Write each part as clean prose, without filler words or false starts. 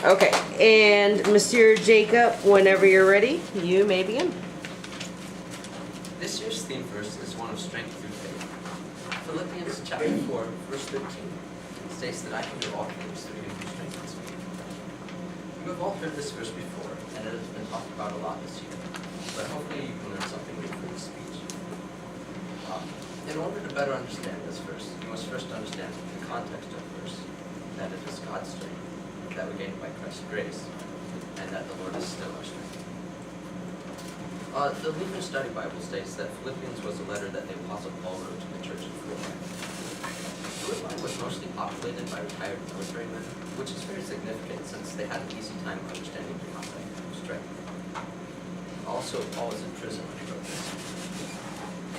Okay, and Monsieur Jacob, whenever you're ready, you may begin. This year's theme verse is one of strength through faith. Philippians chapter 4, verse 13 states that I can do all things through him who strengthens me. You have all heard this verse before, and it has been talked about a lot this year, but hopefully you can learn something new from this speech. In order to better understand this verse, you must first understand the context of the verse, that it is God's strength that we gain by Christ's grace, and that the Lord is still our strength. The Lutheran Study Bible states that Philippians was a letter that the Apostle Paul wrote to the church in Philippi. Philippi was mostly populated by retired military men, which is very significant since they had an easy time understanding the concept of strength. Also, Paul was in prison when he wrote this.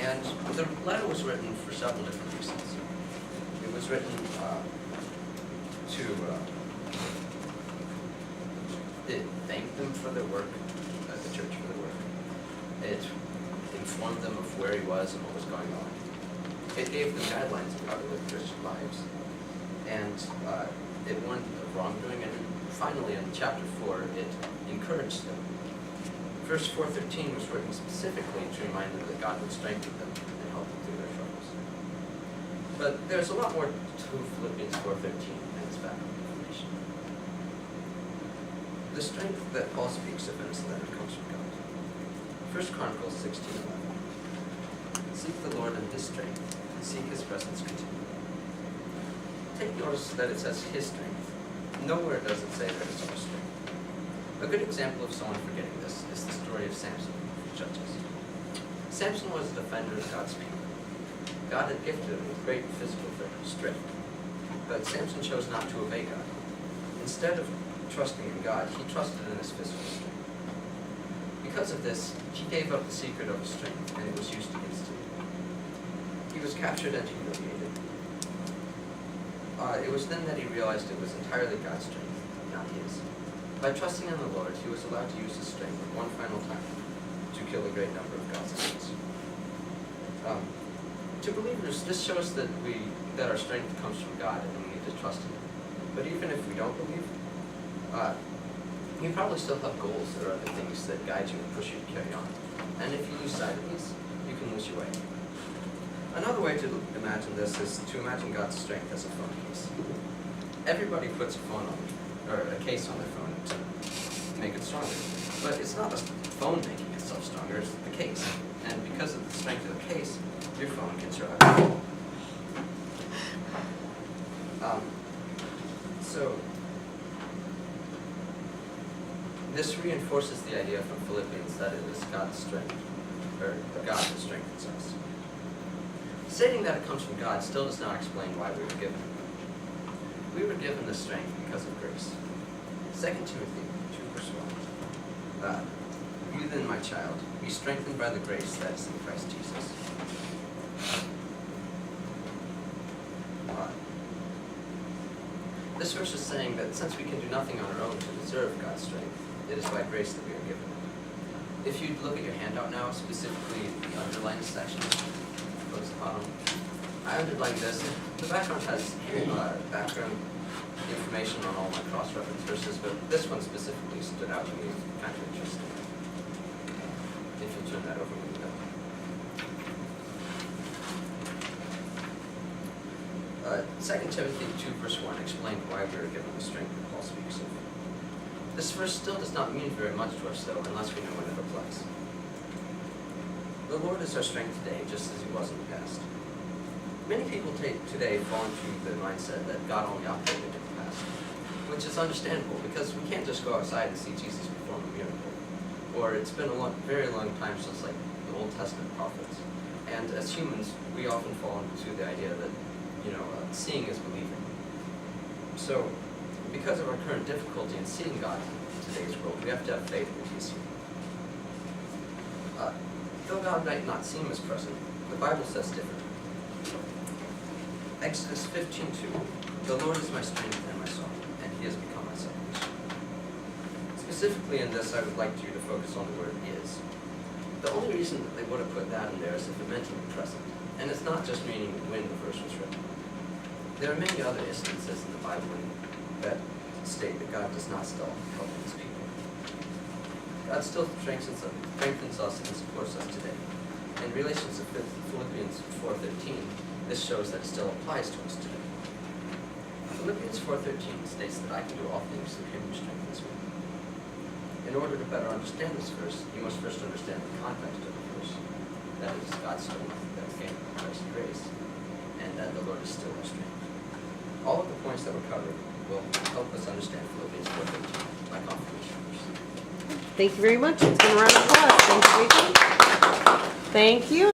And the letter was written for several different reasons. It was written it thanked them for their work, the church for their work. It informed them of where he was and what was going on. It gave them guidelines of how to live Christian lives. And it warned them of wrongdoing. And finally, in chapter 4, it encouraged them. Verse 4:13 was written specifically to remind them that God would strengthen them and help them through their troubles. But there's a lot more to Philippians 4:13 and its background information. The strength that Paul speaks of in this letter comes from God. 1 Chronicles 16:11. Seek the Lord in his strength, and seek his presence continually. Take notice that it says his strength. Nowhere does it say that it's our strength. A good example of someone forgetting this is the story of Samson from Judges. Samson was a defender of God's people. God had gifted him with great physical strength, but Samson chose not to obey God. Instead of trusting in God, he trusted in his physical strength. Because of this, he gave up the secret of his strength, and it was used against him. He was captured and humiliated. It was then that he realized it was entirely God's strength, not his. By trusting in the Lord, he was allowed to use his strength one final time to kill a great number of God's enemies. To believers, this shows that our strength comes from God and we need to trust in him. But even if we don't believe, you probably still have goals or other things that guide you and push you to carry on. And if you lose sight of these, you can lose your way. Another way to imagine this is to imagine God's strength as a phone case. Everybody puts a phone on, or a case on their phone to make it stronger. But it's not the phone making itself stronger, it's the case. And because of the strength of the case, your phone can survive. So this reinforces the idea from Philippians that it is God's strength, or God that strengthens us. Stating that it comes from God still does not explain why we were given it. We were given this strength because of grace. 2 Timothy 2 verse 1. You then, my child, be strengthened by the grace that is in Christ Jesus. This verse is saying that since we can do nothing on our own to deserve God's strength, it is by grace that we are given it. If you look at your handout now, specifically the underlined section, towards the bottom, I underlined this. The background has background information on all my cross-reference verses, but this one specifically stood out to me as kind of interesting. If you'll turn that over with me. 2 Timothy 2 verse 1 explained why we were given the strength that Paul speaks of. This verse still does not mean very much to us, though, unless we know when it applies. The Lord is our strength today, just as he was in the past. Many people today fall into the mindset that God only operated in the past, which is understandable because we can't just go outside and see Jesus perform a miracle. Or it's been a very long time since like the Old Testament prophets. And as humans, we often fall into the idea that seeing is believing. So, because of our current difficulty in seeing God in today's world, we have to have faith that he's here. Though God might not seem as present, the Bible says differently. Exodus 15:2, the Lord is my strength and my song, and he has become my salvation. Specifically in this, I would like you to focus on the word is. The only reason that they would have put that in there is if it meant to be present. And it's not just meaning when the verse was written. There are many other instances in the Bible that state that God does not stop helping his people. God still strengthens us and supports us today. In relation to Philippians 4:13, this shows that it still applies to us today. Philippians 4:13 states that I can do all things through him who strengthens me. In order to better understand this verse, you must first understand the context of the verse. That is God's strength that came from Christ's grace, and that the Lord is still our strength. All of the points that were covered will help us understand Philippians 4:13, my confirmation verse. Thank you very much. It's been a round of applause. Thank you, Jacob. Thank you.